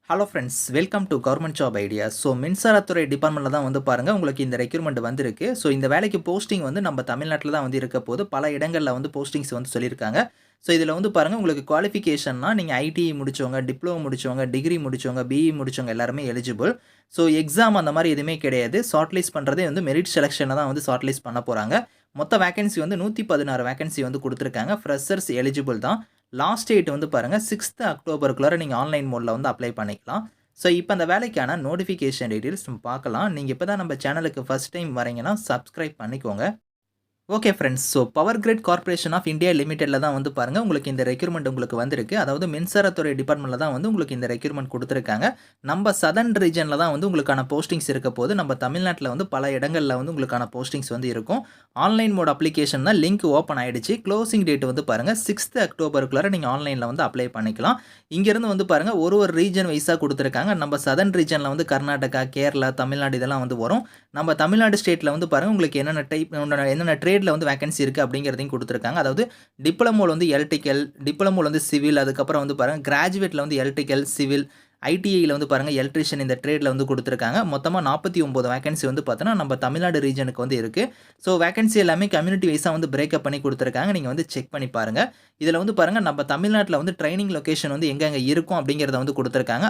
Hello friends, welcome to government job ideas. மின்சாரத்துறை டிபார்ட்மெண்ட்ல தான் வந்து பாருங்க, உங்களுக்கு இந்த ரெக்ரூட்மெண்ட் வந்திருக்கு. இந்த வேலைக்கு போஸ்டிங் வந்து நம்ம தமிழ்நாட்டில தான் வந்து இருக்க போது. பல இடங்கள்ல வந்து போஸ்டிங்ஸ் வந்து சொல்லியிருக்காங்க. இதில வந்து பாருங்க, உங்களுக்கு குவாலிஃபிகேஷன்னா நீங்க ஐடிஐ முடிச்சவங்க, டிப்ளமோ முடிச்சவங்க, டிகிரி முடிச்சவங்க, பிஇ முடிச்சவங்க எல்லாருமே எலிஜிபிள். எக்ஸாம் அந்த மாரி எதுவுமே கிடையாது. ஷார்ட் லிஸ்ட் பண்றதே வந்து மெரிட் செலக்ஷன்ல தான் வந்து ஷார்ட் லிஸ்ட் பண்ண போறாங்க. மொத்த வேக்கன்சி வந்து 116 வேக்கன்சி வந்து குடுத்துருக்காங்க. ஃப்ரெஷர்ஸ் எலிஜிபிள் தான். லாஸ்ட் டேட் வந்து பாருங்க 6த் அக்டோபருக்குள்ளார நீங்க ஆன்லைன் மோட்ல வந்து அப்ளை பண்ணிக்கலாம். இப்ப அந்த வேலைக்கான நோட்டிஃபிகேஷன் டீட்டெயில்ஸ் நம்ம பார்க்கலாம். நீங்க இப்ப தான் நம்ம சேனலுக்கு ஃபர்ஸ்ட் டைம் வரீங்கன்னா சப்ஸ்கிரைப் பண்ணிக்கோங்க. Okay friends. Power grid corporation of India லிமிடெட்ல தான் வந்து பாருங்க, உங்களுக்கு இந்த ரெக்ரூட்மெண்ட் உங்களுக்கு வந்திருக்கு. அதாவது மின்சாரத்துறை டிபார்ட்மெண்ட்ல தான் வந்து உங்களுக்கு இந்த ரெக்ரூட்மெண்ட் குடுத்துருக்காங்க. நம்ம சதர்ன் ரீஜன்ல தான் வந்து உங்களுக்கான போஸ்டிங்ஸ் இருக்க போது. நம்ம தமிழ்நாட்டுல வந்து பல இடங்கள்ல வந்து உங்களுக்கான போஸ்டிங்ஸ் வந்து இருக்கும். ஆன்லைன் மோட் அப்ளிகேஷன் தான் லிங்க் ஓப்பன் ஆயிடுச்சு. க்ளோசிங் டேட் வந்து பாருங்க 6த் அக்டோபருக்குள்ளார நீங்க ஆன்லைன்ல வந்து அப்ளை பண்ணிக்கலாம். இங்கிருந்து வந்து பாருங்க ஒரு ரீஜன் வைஸா குடுத்துருக்காங்க. நம்ம சதர்ன் ரீஜன்ல வந்து கர்நாடகா, கேரளா, தமிழ்நாடு இதெல்லாம் வந்து வரும். நம்ம தமிழ்நாடு ஸ்டேட்ல வந்து பாருங்க, உங்களுக்கு என்னென்ன ட்ரேட்ல வந்து வேக்கன்சி இருக்கு அப்படிங்கிறதையும் குடுத்துருக்காங்க. அதாவது டிப்ளமோல வந்து எலக்ட்ரிக்கல், டிப்ளமோல வந்து சிவில், அதுக்கப்புறம் வந்து பாருங்க கிராஜுவேட்ல வந்து எலக்ட்ரிக்கல், சிவில், ஐடிஐல வந்து பாருங்க எலக்ட்ரிஷியன் இந்த ட்ரேட்ல வந்து குடுத்துருக்காங்க. மொத்தமா 49 வேக்கன்சி வந்து பார்த்தோன்னா, நம்ம தமிழ்நாடு ரீஜனுக்கு வந்து இருக்கு. வேக்கன்சி எல்லாமே கம்யூனிட்டி வைஸா வந்து பிரேக்கப் பண்ணி குடுத்துருக்காங்க. நீங்க வந்து செக் பண்ணி பாருங்க. இதுல வந்து பாருங்க, நம்ம தமிழ்நாட்டுல வந்து ட்ரெய்னிங் லொகேஷன் வந்து எங்கெங்க இருக்கும் அப்படிங்கிறத வந்து குடுத்துருக்காங்க.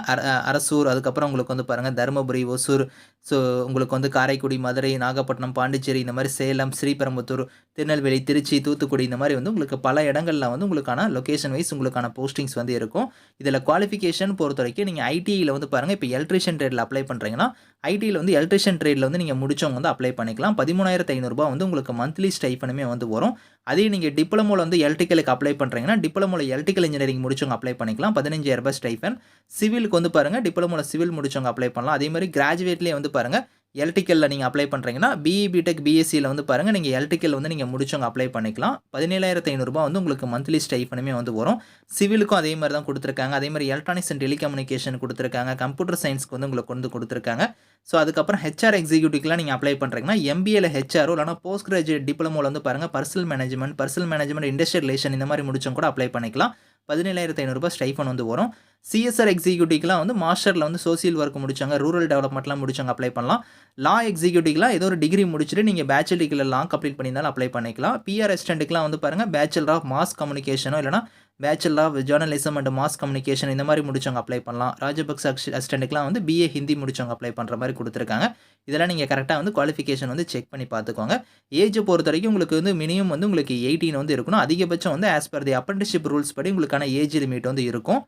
அரசூர், அதுக்கப்புறம் உங்களுக்கு வந்து பாருங்க தருமபுரி, ஒசூர், ஸோ உங்களுக்கு வந்து காரைக்குடி, மதுரை, நாகப்பட்டினம், பாண்டிச்சேரி, இந்த மாரி சேலம், ஸ்ரீபெரும்புத்தூர், திருநெல்வேலி, திருச்சி, தூத்துக்குடி இந்த மாரி வந்து உங்களுக்கு பல இடங்கள்ல வந்து உங்களுக்கான லொகேஷன் வைஸ் உங்களுக்கான போஸ்டிங்ஸ் வந்து இருக்கும். இதுல குவாலிஃபிகேஷன் பொறுத்தவரைக்கும் நீங்க ஐடிஐல வந்து பாருங்க, இப்ப எலக்ட்ரிஷியன் ட்ரேட்ல அப்ளை பண்றீங்கன்னா, ஐடில வந்து எலக்ட்ரிஷியன் ட்ரேட்ல வந்து நீங்க முடிச்சவங்க வந்து அப்ளை பண்ணிக்கலாம். ரூ. 13,500 வந்து உங்களுக்கு மந்த்லி ஸ்டைஃபனுமே வந்து வரும். அதே நீங்க டிப்ளமோல வந்து எலக்ட்ரிக்கலுக்கு அப்ளை பண்றீங்கன்னா, டிப்ளமோல எலக்ட்ரிக்கல் இன்ஜினியரிங் முடிச்சவங்க அப்ளை பண்ணிக்கலாம். ரூ. 15,000 ஸ்டைஃபன். சிவிலுக்கு வந்து பாருங்க, டிப்ளமோல சிவில் முடிச்சவங்க அப்ளை பண்ணலாம். அதே மாரி கிராஜுவேட்லயே வந்து பாருங்க, எலக்ட்ரிக்கல்ல நீங்க அப்ளை பண்றீங்கன்னா, பிஇ, பிடெக், பிஎஸ்சில வந்து பாருங்க, நீங்க எலக்ட்ரிக்கல் வந்து நீங்க முடிச்சவங்க அப்ளை பண்ணிக்கலாம். ரூ. 17,500 வந்து உங்களுக்கு மந்த்லி ஸ்டைஃபனுமே வந்து வரும். சிவிலுக்கும் அதே மாரி தான் குடுத்துருக்காங்க. அதே மாரி எலக்ட்ரானிக்ஸ் அண்ட் டெலிகம்யூனிகேஷன் குடுத்துருக்காங்க. கம்ப்யூட்டர் சயன்ஸ்க்கு வந்து உங்களுக்கு வந்து குடுத்துருக்காங்க. அதுக்கப்புறம் ஹெச்ஆர் எக்ஸிக்யூட்டிவ்க்குலாம் நீங்க அப்ளை பண்றீங்கன்னா, எம்பிஏல ஹெச்ஆரோ இல்லனா போஸ்ட் கிராஜுவேட் டிப்ளமோல வந்து பாருங்க பர்சனல் மேனேஜ்மென்ட், இண்டஸ்ட்ரியல் ரிலேஷன் இந்த மாரி முடிச்சவங்க கூட அப்ளை பண்ணிக்கலாம். ரூ. 17,500 ஸ்டைஃபன் வந்து வரும். சிஎஸ்ஆர் எக்ஸிக்யூட்டிவ்க்குலாம் வந்து மாஸ்டர்ல வந்து சோசியல் ஒர்க் முடிச்சவங்க, ரூரல் டெவலப்மென்ட்லாம் முடிச்சவங்க அப்ளை பண்ணலாம். லா எக்ஸிக்யூட்டிவ்க்குலாம் ஏதோ ஒரு டிகிரி முடிச்சுட்டு நீங்க பேச்சுலர் டிகிரில லா கம்ப்ளீட் பண்ணியிருந்தாலும் அப்ளை பண்ணிக்கலாம். பிஆர் அசிஸ்டன்ட்க்குலாம் வந்து பாருங்க பேச்சுலர் ஆஃப் மாஸ் கம்யூனிகேஷனோ இல்லனா bachelor of journalism and mass communication இந்த மாரி முடிச்சவங்க அப்ளை பண்ணலாம். ராஜபக்ச அசிஸ்டன்ட்க்குலாம் வந்து பிஏ ஹிந்தி முடிச்சவங்க அப்ளை பண்ற மாரி குடுத்துருக்காங்க. இதெல்லாம் நீங்க கரெக்ட்டா வந்து குவாலிஃபிகேஷன் வந்து செக் பண்ணி பார்த்துக்கோங்க. ஏஜ் பொறுத்தவரைக்கும் உங்களுக்கு வந்து மினிமம் வந்து உங்களுக்கு 18 வந்து இருக்கணும். அதிகபட்சம் வந்து as per the apprenticeship rules படி உங்களுக்கான ஏஜ் லிமிட் வந்து இருக்கும்.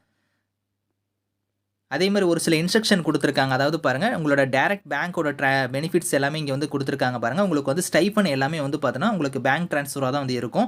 அதே மாரி ஒரு சில இன்ஸ்ட்ரக்ஷன் குடுத்துருக்காங்க. அதாவது பாருங்க, உங்களோட டைரக்ட் பேங்கோட பெனிஃபிட்ஸ் எல்லாமே இங்க வந்து குடுத்துருக்காங்க பாருங்க. உங்களுக்கு வந்து ஸ்டைஃபன் எல்லாமே வந்து பார்த்தீங்கன்னா, உங்களுக்கு பேங்க் ட்ரான்ஸ்ஃபரா தான் வந்து இருக்கும்.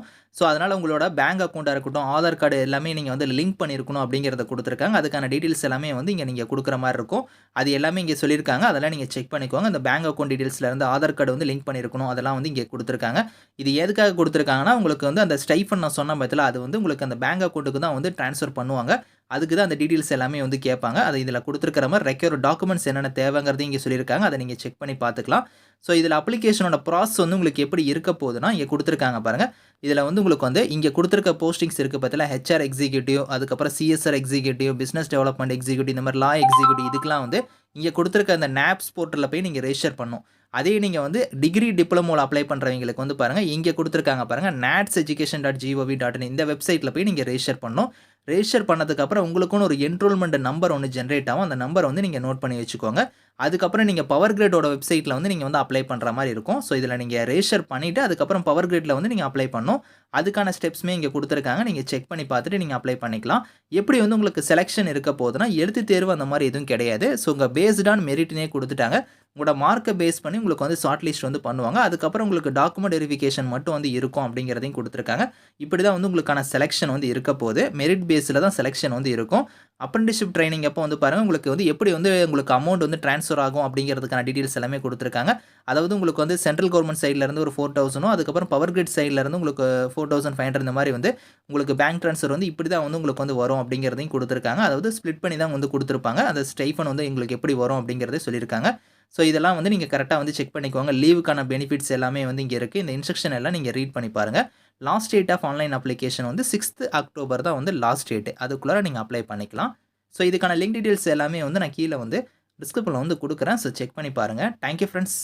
அதனால உங்களோட பேங்க் அக்கவுண்டா இருக்கட்டும், ஆதார் கார்டு எல்லாமே நீங்க வந்து லிங்க் பண்ணியிருக்கணும் அப்படிங்கிறத குடுத்துருக்காங்க. அதுக்கான டீட்டெயில்ஸ் எல்லாமே வந்து இங்க நீங்க குடுக்குற மாரி இருக்கும். அது எல்லாமே இங்க சொல்லியிருக்காங்க. அதெல்லாம் நீங்க செக் பண்ணிக்கோங்க. இந்த பேங்க் அக்கவுண்ட் டீட்டெயில்ஸ்ல இருந்து ஆதார் கார்டு வந்து லிங்க் பண்ணியிருக்கணும். அதெல்லாம் வந்து இங்க குடுத்துருக்காங்க. இது எதுக்காக குடுத்துருக்காங்கன்னா, உங்களுக்கு வந்து அந்த ஸ்டைஃபன் நான் சொன்னேன் பார்த்தீங்களா, அது வந்து உங்களுக்கு அந்த பேங்க் அக்கவுண்ட்க்கு தான் வந்து ட்ரான்ஸ்ஃபர் பண்ணுவாங்க. அதுக்கு தான் அந்த டீட்டெயில்ஸ் எல்லாமே வந்து கேட்பாங்க. அது இதில குடுத்துருக்கிற மாரி ரெக்வயர்ட் டாக்குமெண்ட்ஸ் என்னென்ன தேவைங்கிறதையும் இங்க சொல்லியிருக்காங்க. அத நீங்க செக் பண்ணி பார்த்துக்கலாம். இதில அப்ளிகேஷனோட ப்ராசஸ் வந்து உங்களுக்கு எப்படி இருக்க போதுன்னா, இங்க குடுத்துருக்காங்க பாருங்க. இதில வந்து உங்களுக்கு வந்து இங்க குடுத்துருக்க போஸ்டிங்ஸ் இருக்கு பார்த்தீங்களா, ஹெச்ஆர் எக்ஸிக்யூட்டிவ், அதுக்கப்புறம் CSR executive, business development executive இந்த மாரி லா எக்ஸிக்யூட்டிவ் இதுக்கெல்லாம் வந்து இங்க குடுத்துருக்க அந்த நாப்ஸ் போர்ட்டல்ல போய் நீங்க ரெஜிஸ்டர் பண்ணணும். அதே நீங்க வந்து டிகிரி, டிப்ளமோல அப்ளை பண்றவங்களுக்கு வந்து பாருங்க, இங்க குடுத்துருக்காங்க பாருங்க natseducation.gov.in இந்த வெப்சைட்ல போய் நீங்க ரெஜிஸ்டர் பண்ணணும். ரெஜிஸ்டர் பண்ணதுக்கு அப்புறம் உங்களுக்குன்னு ஒரு என்ரோல்மென்ட் நம்பர் ஒண்ணு ஜெனரேட் ஆகும். அந்த நம்பர வந்து நீங்க நோட் பண்ணி வச்சுக்கோங்க. அதுக்கப்புறம் நீங்க பவர் கிரிட்டோட வெப்சைட்ல வந்து நீங்க வந்து அப்ளை பண்ற மாரி இருக்கும். இதில நீங்க ரெஜிஸ்டர் பண்ணிட்டு அதுக்கப்புறம் பவர் கிரிட்ல வந்து நீங்க அப்ளை பண்ணணும். அதுக்கான ஸ்டெப்ஸ்மே இங்க குடுத்துருக்காங்க. நீங்க செக் பண்ணி பார்த்துட்டு நீங்க அப்ளை பண்ணிக்கலாம். எப்படி வந்து உங்களுக்கு செலக்ஷன் இருக்க போதுன்னா, எழுத்துத் தேர்வு அந்த மாரி எதுவும் கிடையாது. உங்க பேஸ்ட் ஆன் மெரிட்னே குடுத்துட்டாங்க. உங்களோட மார்க்க பேஸ் பண்ணி உங்களுக்கு வந்து ஷார்ட் லிஸ்ட் வந்து பண்ணுவாங்க. அதுக்கப்புறம் உங்களுக்கு டாக்குமெண்ட் வெரிஃபிகேஷன் மட்டும் வந்து இருக்கும் அப்படிங்கிறதையும் குடுத்துருக்காங்க. இப்படி தான் வந்து உங்களுக்கான செலக்ஷன் வந்து இருக்க போது. மெரிட் பேஸ்ல தான் செலக்ஷன் வந்து இருக்கும். அப்ரண்டிஸ்ஷிப் ட்ரெய்னிங் அப்போ வந்து பாருங்க, உங்களுக்கு வந்து எப்படி வந்து உங்களுக்கு அமௌண்ட் வந்து ட்ரான்ஸ்ஃபர் ஆகும் அப்படிங்கிறதுக்கான டீட்டெயில்ஸ் எல்லாமே குடுத்துருக்காங்க. அதாவது உங்களுக்கு வந்து சென்ட்ரல் கவர்ன்மென்ட் சைட்ல இருந்து ஒரு 4,000 அதுக்கப்புறம் பவர் கிரிட் சைட்ல இருந்து உங்களுக்கு 4,500 இந்த மாரி வந்து உங்களுக்கு பேங்க் ட்ரான்ஸ்ஃபர் வந்து இப்படி தான் வந்து உங்களுக்கு வந்து வரும் அப்படிங்கிறதையும் குடுத்துருக்காங்க. அதாவது ஸ்ப்ளிட் பண்ணி தான் வந்து குடுத்துருப்பாங்க. அந்த ஸ்டைஃபன் வந்து உங்களுக்கு எப்படி வரும் அப்படிங்கிறத சொல்லியிருக்காங்க. இதெல்லாம் வந்து நீங்க கரெக்ட்டா வந்து செக் பண்ணிக்கோங்க. லீவுக்கான பெனிஃபிட்ஸ் எல்லாமே வந்து இங்க இருக்கு. இந்த இன்ஸ்ட்ரக்ஷன் எல்லாம் நீங்க ரீட் பண்ணி பாருங்க. Last date of online application வந்து 6த் அக்டோபர் தான் வந்து லாஸ்ட் டேட். அதுக்குள்ளார நீங்க அப்ளை பண்ணிக்கலாம். ஸோ இதுக்கான லிங்க் டீட்டெயில்ஸ் எல்லாமே வந்து நான் கீழ வந்து டிஸ்கிரிப்ஷன்ல வந்து குடுக்குறேன். ஸோ செக் பண்ணி பாருங்க. Thank you friends.